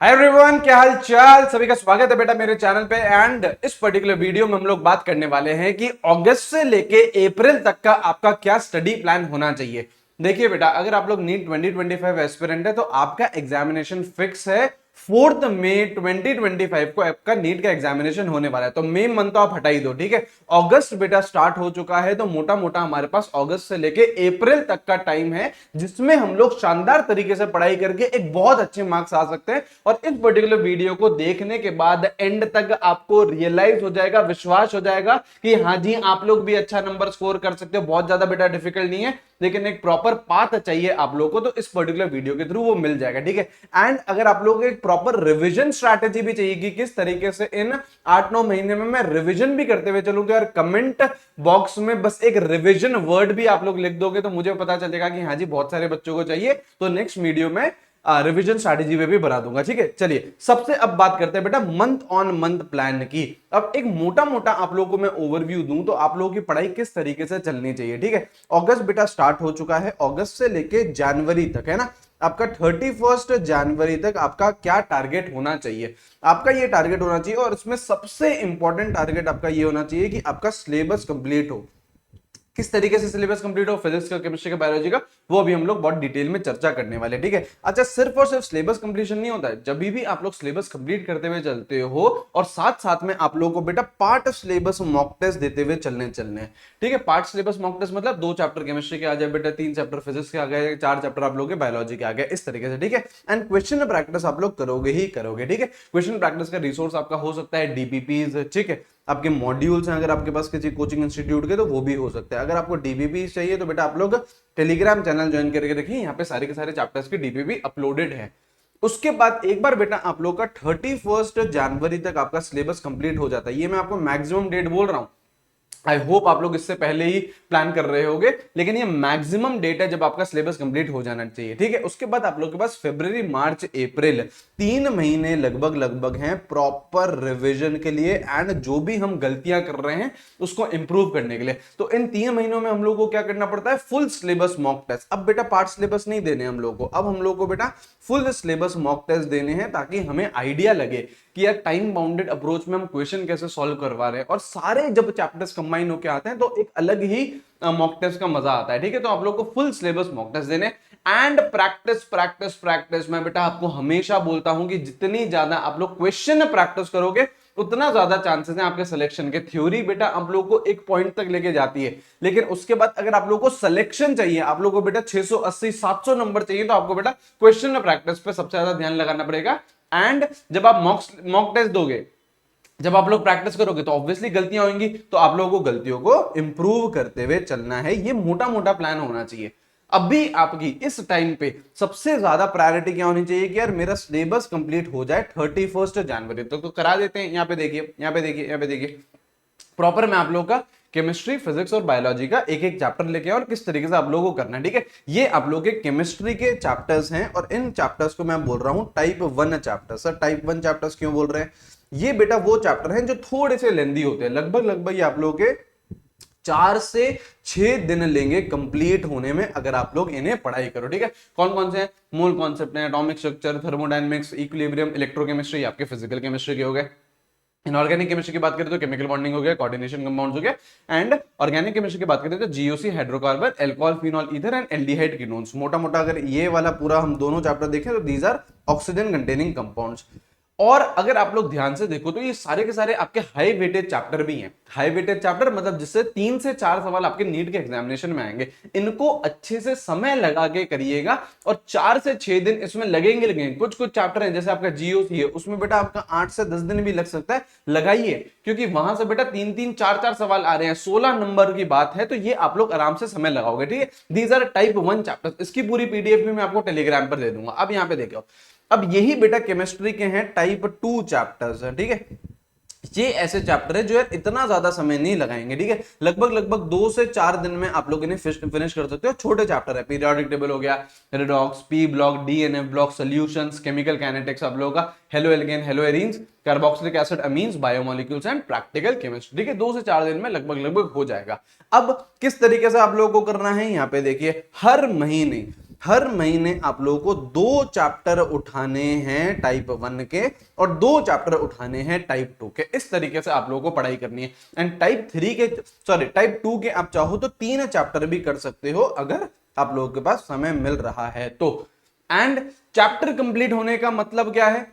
Hi everyone, क्या हाल चाल। सभी का स्वागत है बेटा मेरे चैनल पे। एंड इस पर्टिकुलर वीडियो में हम लोग बात करने वाले हैं कि अगस्त से लेके अप्रैल तक का आपका क्या स्टडी प्लान होना चाहिए। देखिए बेटा, अगर आप लोग नीट 2025 एस्पिरेंट है तो आपका एग्जामिनेशन फिक्स है 4 मई 2025 को आपका नीट का एग्जामिनेशन होने वाला है। तो मई मंथ तो आप हटा ही दो, ठीक है। अगस्त बेटा स्टार्ट हो चुका है, तो मोटा मोटा हमारे पास अगस्त से लेके अप्रैल तक का टाइम है जिसमें हम लोग शानदार तरीके से पढ़ाई करके एक बहुत अच्छे मार्क्स आ सकते हैं। और इस पर्टिकुलर वीडियो को देखने के बाद एंड तक आपको रियलाइज हो जाएगा, विश्वास हो जाएगा कि हाँ जी, आप लोग भी अच्छा नंबर स्कोर कर सकते हो। बहुत ज्यादा बेटा डिफिकल्ट नहीं है, लेकिन एक प्रॉपर पाथ चाहिए आप लोगों को, तो इस पर्टिकुलर वीडियो के थ्रू वो मिल जाएगा, ठीक है। एंड अगर आप लोगों को एक प्रॉपर रिवीजन स्ट्रैटेजी भी चाहिए कि किस तरीके से इन 8-9 महीने में मैं रिवीजन भी करते हुए चलूंगा, और कमेंट बॉक्स में बस एक रिवीजन वर्ड भी आप लोग लिख दोगे तो मुझे पता चलेगा कि हाँ जी, बहुत सारे बच्चों को चाहिए। तो नेक्स्ट वीडियो में रिवीजन स्ट्रैटेजी में भी बना दूंगा, ठीक है। चलिए सबसे अब बात करते हैं बेटा मंथ ऑन मंथ प्लान की। अब एक मोटा मोटा आप लोगों को मैं ओवरव्यू दूं तो आप लोगों की पढ़ाई किस तरीके से चलनी चाहिए, ठीक है। अगस्त बेटा स्टार्ट हो चुका है, अगस्त से लेके जनवरी तक, है ना। आपका 31 जनवरी तक आपका क्या टारगेट होना चाहिए? आपका ये टारगेट होना चाहिए, और इसमें सबसे इंपॉर्टेंट टारगेट आपका ये होना चाहिए कि आपका सिलेबस कंप्लीट हो। किस तरीके से सिलेबस कंप्लीट हो फिजिक्स का, केमिस्ट्री का, बायोलॉजी का, वो भी हम लोग बहुत डिटेल में चर्चा करने वाले, ठीक है। अच्छा, सिर्फ और सिर्फ सिलेबस कंप्लीशन नहीं होता है। जब भी आप लोग सिलेबस कंप्लीट करते हुए चलते हो और साथ साथ में आप लोगों को बेटा पार्ट सिलेबस मॉक टेस्ट देते हुए चलने हैं, ठीक है। पार्ट सिलेबस मॉक टेस्ट मतलब 2 चैप्टर केमिस्ट्री के आ जाए बेटा, 3 चैप्टर फिजिक्स के आ गए, 4 चैप्टर आप लोग के बायोलॉजी के आ गए, इस तरीके से, ठीक है। एंड क्वेश्चन प्रैक्टिस आप लोग करोगे ही करोगे, ठीक है। क्वेश्चन प्रैक्टिस का रिसोर्स आपका हो सकता है डीपीपीज, ठीक है। आपके मॉड्यूल्स हैं अगर आपके पास किसी कोचिंग इंस्टीट्यूट के, तो वो भी हो सकता है। अगर आपको डीपीपी चाहिए तो बेटा आप लोग टेलीग्राम चैनल ज्वाइन करके रखिए, यहाँ पे सारे के सारे चैप्टर्स की डीपीपी अपलोडेड है। उसके बाद एक बार बेटा आप लोग का 31 जनवरी तक आपका सिलेबस कंप्लीट हो जाता है। ये मैं आपको मैक्सिमम डेट बोल रहा हूं, आई होप आप लोग इससे पहले ही प्लान कर रहे होंगे, लेकिन ये मैक्सिमम डेट है जब आपका सिलेबस कंप्लीट हो जाना चाहिए, ठीक है। उसके बाद आप लोग के पास फरवरी मार्च अप्रैल 3 महीने लगभग लगभग हैं प्रॉपर रिवीजन के लिए, एंड जो भी हम गलतियां कर रहे हैं उसको इंप्रूव करने के लिए। तो इन 3 महीनों में हम लोग को क्या करना पड़ता है? Full syllabus mock test. अब बेटा पार्ट सिलेबस नहीं देने हम लोग को, अब हम लोग को बेटा फुल सिलेबस मॉक टेस्ट देने हैं, ताकि हमें आइडिया लगे कि यार टाइम बाउंडेड अप्रोच में हम क्वेश्चन कैसे सॉल्व करवा रहे हैं। और सारे जब चैप्टर्स कंबाइन होकर आते हैं तो एक अलग ही मॉक टेस्ट का मजा आता है, ठीक है। तो आप लोग को फुल सिलेबस मॉक टेस्ट देने एंड प्रैक्टिस प्रैक्टिस प्रैक्टिस। मैं बेटा आपको हमेशा बोलता हूं कि जितनी ज्यादा आप लोग क्वेश्चन प्रैक्टिस करोगे उतना ज्यादा चांसेस हैं आपके सिलेक्शन के। थ्योरी बेटा आप लोग को एक पॉइंट तक लेके जाती है, लेकिन उसके बाद अगर आप लोग को सिलेक्शन चाहिए, आप लोग को बेटा 680 700 नंबर चाहिए, तो आपको बेटा क्वेश्चन प्रैक्टिस पे सबसे ज्यादा ध्यान लगाना पड़ेगा। एंड जब आप मॉक टेस्ट दोगे, जब आप लोग प्रैक्टिस करोगे, तो ऑब्वियसली गलतियां होंगी, तो आप लोगों को गलतियों को इंप्रूव करते हुए चलना है। ये मोटा मोटा प्लान होना चाहिए। अभी आपकी इस टाइम पे सबसे ज्यादा प्रायोरिटी क्या होनी चाहिए कि यार मेरा सिलेबस कंप्लीट हो जाए 31 जनवरी तक। तो करा देते हैं। यहाँ पे देखिए, यहाँ पे देखिए, यहाँ पे देखिए, प्रॉपर मैं आप लोगों का केमिस्ट्री, फिजिक्स और बायोलॉजी का एक एक चैप्टर लेके और किस तरीके से आप लोगों को करना है, ठीक है। ये आप लोगों के केमिस्ट्री के चैप्टर्स हैं, और इन चैप्टर्स को मैं बोल रहा हूं type 1 chapter. Sir type 1 chapters क्यों बोल रहे हैं? ये बेटा वो चैप्टर हैं जो थोड़े से लेंदी होते हैं, लगभग लगभग ये आप लोगों के 4 से 6 दिन लेंगे कंप्लीट होने में, अगर आप लोग इन्हें पढ़ाई करो, ठीक है। कौन कौन से हैं? मूल कॉन्सेप्ट हैं, atomic structure, thermodynamics, equilibrium, electrochemistry, आपके फिजिकल केमिस्ट्री के हो गए। इनऑर्गेनिक केमिस्ट्री की बात करें तो केमिकल बॉन्डिंग हो गया, कोऑर्डिनेशन कंपाउंड्स हो गया। एंड ऑर्गेनिक केमिस्ट्री की बात करें तो GOC, hydrocarbon, alcohol, phenol ether and aldehyde ketones. मोटा मोटा अगर ये वाला पूरा हम दोनों चैप्टर देखें तो these are oxygen containing compounds. और अगर आप लोग ध्यान से देखो तो ये सारे के सारे आपके हाई वेटेज चैप्टर भी हैं। हाई वेटेज चैप्टर मतलब जिससे 3 से 4 सवाल आपके नीट के एग्जामिनेशन में आएंगे। इनको अच्छे से समय लगा के करिएगा, और 4 से 6 दिन इसमें लगेंगे। कुछ कुछ चैप्टर हैं जैसे आपका जीओसी है, उसमें बेटा आपका 8 से 10 दिन भी लग सकता है। लगाइए, क्योंकि वहां से बेटा 3-3 4-4 सवाल आ रहे हैं, 16 नंबर की बात है, तो ये आप लोग आराम से समय लगाओगे, ठीक है। These are type 1 chapter. इसकी पूरी पीडीएफ भी मैं आपको टेलीग्राम पर दे दूंगा। अब यहाँ पे देखो, अब यही बेटा केमिस्ट्री के हैं टाइप 2 चैप्टर्स हैं, ठीक है। ये ऐसे चैप्टर है जो यार इतना ज्यादा समय नहीं लगाएंगे, ठीक है। लगभग लगभग 2 से 4 दिन में आप लोग इन्हें फिनिश कर सकते हो। छोटे चैप्टर है, पीरियोडिक टेबल हो गया, redox, P block, DNF block, solutions, chemical kinetics आप लोगों का, halo alkane, hello arenes, carboxylic acid, amines, biomolecules and practical chemistry, ठीक है। 2 से 4 दिन में लगभग लगभग हो जाएगा। अब किस तरीके से आप लोगों को करना है, यहाँ पे देखिए, हर महीने हर महीने आप लोगों को 2 चैप्टर उठाने हैं टाइप 1 के और 2 चैप्टर उठाने हैं टाइप 2 के। इस तरीके से आप लोगों को पढ़ाई करनी है। एंड टाइप 2 के आप चाहो तो 3 चैप्टर भी कर सकते हो अगर आप लोगों के पास समय मिल रहा है तो। एंड चैप्टर कंप्लीट होने का मतलब क्या है,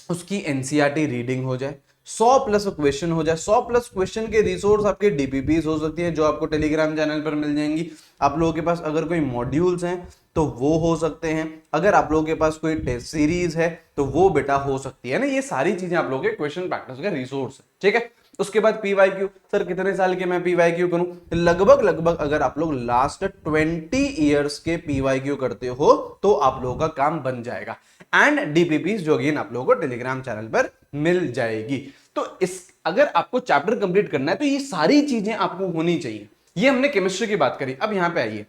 उसकी एनसीईआरटी रीडिंग हो जाए, 100 प्लस क्वेश्चन हो जाए। 100 प्लस क्वेश्चन के रिसोर्स आपके डीपीपीस हो सकती है जो आपको टेलीग्राम चैनल पर मिल जाएंगी। आप लोगों के पास अगर कोई मॉड्यूल्स हैं तो वो हो सकते हैं, अगर आप लोगों के पास कोई टेस्ट सीरीज है तो वो बेटा हो सकती है ना। ये सारी चीजें आप लोगों के क्वेश्चन प्रैक्टिस का रिसोर्स है, ठीक है। उसके बाद पीवाईक्यू, सर कितने साल के मैं पीवाईक्यू करूं? लगभग अगर आप लोग लास्ट 20 ईयर्स के पीवाईक्यू करते हो तो आप लोगों का काम बन जाएगा। एंड डीपीपीस जो अगेन आप लोगों को टेलीग्राम चैनल पर मिल जाएगी। तो इस अगर आपको चैप्टर कंप्लीट करना है तो ये सारी चीजें आपको होनी चाहिए। ये हमने केमिस्ट्री की बात करी, अब यहां पे आइए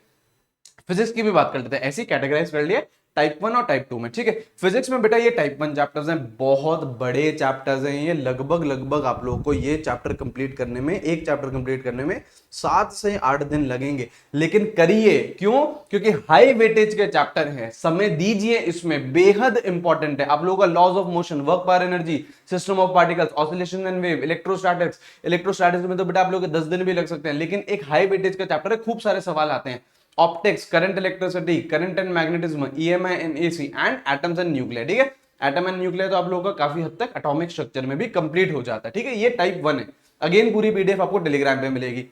फिजिक्स की भी बात कर लेते हैं। ऐसे कैटेगराइज कर लिया टाइप 1 और टाइप 2 में, ठीक है। फिजिक्स में बेटा ये टाइप 1 चैप्टर्स हैं, बहुत बड़े चैप्टर्स हैं ये। लगभग आप लोगों को ये चैप्टर कंप्लीट करने में, एक चैप्टर कंप्लीट करने में 7 से 8 दिन लगेंगे, लेकिन करिए। क्यों? क्योंकि हाई वेटेज के चैप्टर हैं, समय दीजिए इसमें, बेहद इंपॉर्टेंट है। आप लोगों का laws of motion, work power energy, system of particles, oscillation and wave, electrostatics में तो बेटा आप लोगों के 10 दिन भी लग सकते हैं, लेकिन एक हाई वेटेज का चैप्टर है, खूब सारे सवाल आते हैं। Optics, current electricity, current and magnetism, EMI and AC and atoms and nuclear, ठीक है। एटम एंड न्यूक्लियर तो आप लोगों का काफी हद तक एटॉमिक स्ट्रक्चर में भी कंप्लीट हो जाता है, ठीक है। ये टाइप 1 है। अगेन पूरी पीडीएफ आपको टेलीग्राम पे मिलेगी।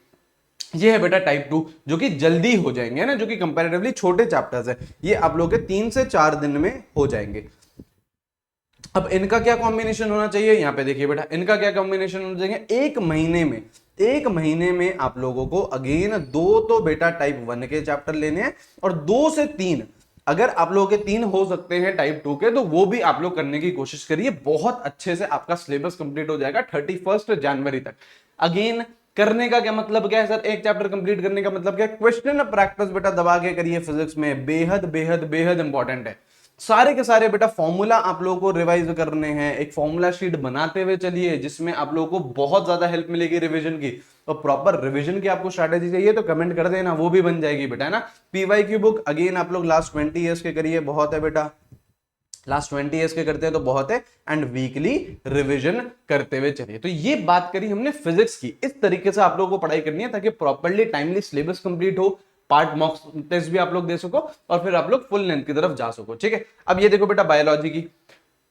ये है बेटा टाइप 2 जो कि जल्दी हो जाएंगे ना, जो कि कंपैरेटिवली छोटे चैप्टर्स है। ये आप लोग के 3 से 4 दिन में हो जाएंगे। अब इनका क्या कॉम्बिनेशन होना चाहिए, यहां पे देखिए बेटा, इनका क्या कॉम्बिनेशन होना चाहिए। एक महीने में आप लोगों को अगेन 2 तो बेटा टाइप 1 के चैप्टर लेने हैं और 2 से 3 अगर आप लोगों के 3 हो सकते हैं टाइप 2 के, तो वो भी आप लोग करने की कोशिश करिए। बहुत अच्छे से आपका सिलेबस कंप्लीट हो जाएगा 31 जनवरी तक। अगेन करने का क्या मतलब क्या है सर, एक चैप्टर कंप्लीट करने का मतलब क्या है? क्वेश्चन प्रैक्टिस बेटा दबा के करिए। फिजिक्स में बेहद इंपॉर्टेंट है। सारे के सारे बेटा फॉर्मूला आप लोगों को रिवाइज करने हैं। एक फॉर्मूला शीट बनाते हुए चलिए जिसमें आप लोगों को बहुत ज्यादा हेल्प मिलेगी रिवीजन की। तो प्रॉपर रिवीजन की आपको स्ट्रैटेजी चाहिए तो कमेंट कर देना, वो भी बन जाएगी बेटा, है ना। पीवाईक्यू बुक अगेन आप लोग लास्ट 20 ईयर्स के करिए, बहुत है बेटा। लास्ट 20 ईयर्स के करते हैं तो बहुत है। एंड वीकली रिवीजन करते हुए चलिए। तो ये बात करी हमने फिजिक्स की। इस तरीके से आप लोगों को पढ़ाई करनी है ताकि प्रॉपरली टाइमली सिलेबस कंप्लीट हो, पार्ट मॉक टेस्ट भी आप लोग दे सको और फिर आप लोग फुल लेंथ की तरफ जा सको, ठीक है। अब ये देखो बेटा बायोलॉजी की,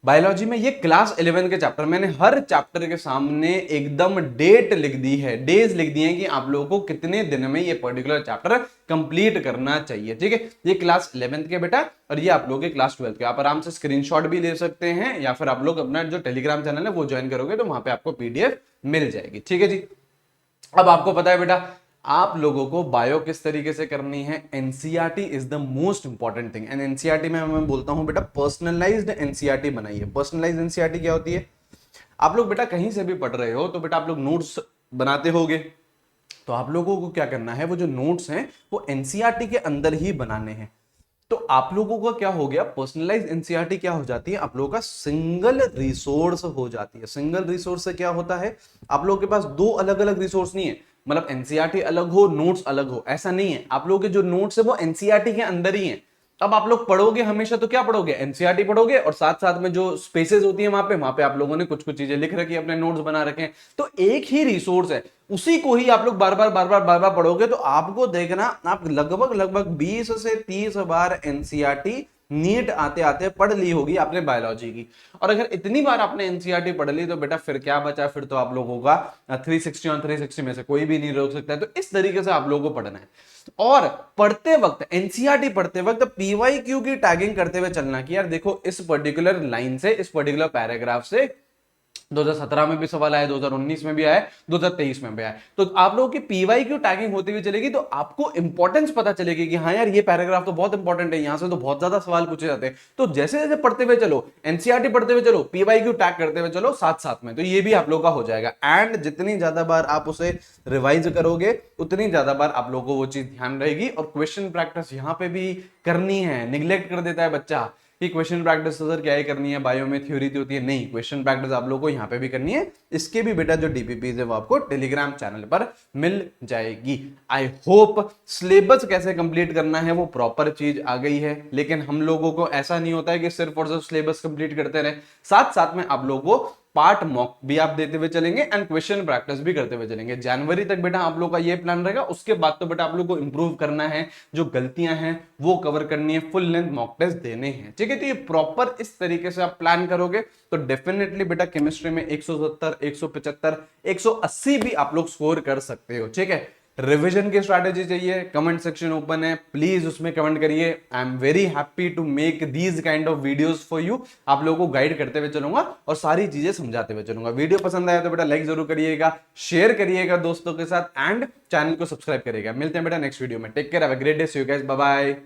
बायोलॉजी में ये क्लास 11 के चैप्टर, मैंने हर चैप्टर के सामने एकदम डेट लिख दी है, डेज लिख दिए हैं कि आप लोगों को कितने दिन में ये पर्टिकुलर चैप्टर कंप्लीट करना चाहिए, ठीक है। ये क्लास 11 के बेटा और ये आप लोगों के क्लास 12 के। आप आराम से स्क्रीनशॉट भी ले सकते हैं या फिर आप लोग अपना जो टेलीग्राम चैनल है वो ज्वाइन करोगे तो वहां पे आपको पीडीएफ मिल जाएगी, ठीक है जी। अब आपको पता है बेटा आप लोगों को बायो किस तरीके से करनी है। NCERT is the most important thing. And NCERT में मैं बोलता हूं बेटा पर्सनलाइज्ड एनसीईआरटी बनाइए। पर्सनलाइज्ड एनसीईआरटी क्या होती है? आप लोग बेटा कहीं से भी पढ़ रहे हो तो बेटा आप लोग नोट्स बनाते होगे, तो आप लोगों को क्या करना है, वो जो नोट्स हैं वो एनसीईआरटी के अंदर ही बनाने हैं। तो आप लोगों का क्या हो गया, पर्सनलाइज एनसीईआरटी क्या हो जाती है, आप लोगों का सिंगल रिसोर्स हो जाती है। सिंगल रिसोर्स से क्या होता है, आप लोगों के पास 2 अलग अलग रिसोर्स नहीं है, मतलब एनसीईआरटी अलग हो नोट्स अलग हो, ऐसा नहीं है। आप लोगों के जो नोट्स है वो एनसीईआरटी के अंदर ही है। अब आप लोग पढ़ोगे हमेशा तो क्या पढ़ोगे, एनसीईआरटी पढ़ोगे और साथ साथ में जो स्पेसेस होती है वहां पे आप लोगों ने कुछ कुछ चीजें लिख रखी है, अपने नोट्स बना रखे हैं। तो एक ही रिसोर्स है, उसी को ही आप लोग बार बार पढ़ोगे तो आपको देखना आप लगभग 20 से 30 बार एनसीईआरटी नीट आते आते पढ़ ली होगी आपने बायोलॉजी की। और अगर इतनी बार आपने एनसीईआरटी पढ़ ली तो बेटा फिर क्या बचा, फिर तो आप लोगों का 360 और 360 में से कोई भी नहीं रोक सकता है। तो इस तरीके से आप लोगों को पढ़ना है। और पढ़ते वक्त एनसीईआरटी पढ़ते वक्त पीवाईक्यू की टैगिंग करते हुए चलना कि यार देखो इस पर्टिकुलर लाइन से, इस पर्टिकुलर पैराग्राफ से 2017 में भी सवाल आया, 2019 में भी आया, 2023 में भी आया। तो आप लोगों की पीवाईक्यू टैगिंग होती हुई चलेगी तो आपको इंपॉर्टेंस पता चलेगी कि हाँ यार ये पैराग्राफ तो बहुत इंपॉर्टेंट है, यहां से तो बहुत ज्यादा सवाल पूछे जाते हैं। तो जैसे जैसे पढ़ते हुए चलो, एनसीईआरटी पढ़ते हुए चलो, पीवाईक्यू टैग करते हुए चलो साथ साथ में, तो ये भी आप लोगों का हो जाएगा। एंड जितनी ज्यादा बार आप उसे रिवाइज करोगे उतनी ज्यादा बार आप लोगों को वो चीज ध्यान रहेगी। और क्वेश्चन प्रैक्टिस यहां पे भी करनी है, निग्लेक्ट कर देता है बच्चा कि क्वेश्चन प्रैक्टिस तो सर क्या ही करनी है, बायो में थ्योरी तो होती है, नहीं, क्वेश्चन प्रैक्टिस आप लोगों को यहाँ पे भी करनी है। इसके भी बेटा जो डीपीपीज है वो आपको टेलीग्राम चैनल पर मिल जाएगी। आई होप सिलेबस कैसे कंप्लीट करना है वो प्रॉपर चीज आ गई है, लेकिन हम लोगों को ऐसा नहीं होता है कि सिर्फ और सिर्फ सिलेबस कंप्लीट करते रहे, साथ साथ में आप लोगों को पार्ट मॉक भी आप देते हुए चलेंगे एंड क्वेश्चन प्रैक्टिस भी करते हुए चलेंगे। जनवरी तक बेटा आप लोग का ये प्लान रहेगा, उसके बाद तो बेटा आप लोग को इंप्रूव करना है, जो गलतियां हैं वो कवर करनी है, फुल लेंथ मॉक टेस्ट देने हैं, ठीक है। तो ये प्रॉपर इस तरीके से आप प्लान करोगे तो डेफिनेटली बेटा केमिस्ट्री में 170, 175, 180 भी आप लोग स्कोर कर सकते हो, ठीक है। रिवीजन की स्ट्रैटेजी चाहिए, कमेंट सेक्शन ओपन है, प्लीज उसमें कमेंट करिए। I am very happy to make these kind of videos for you. आप लोगों को गाइड करते हुए चलूंगा और सारी चीजें समझाते हुए चलूंगा। वीडियो पसंद आया तो बेटा लाइक जरूर करिएगा, शेयर करिएगा दोस्तों के साथ एंड चैनल को सब्सक्राइब करिएगा। मिलते हैं बेटा नेक्स्ट वीडियो में। Take care, have a great day, see you guys, bye bye.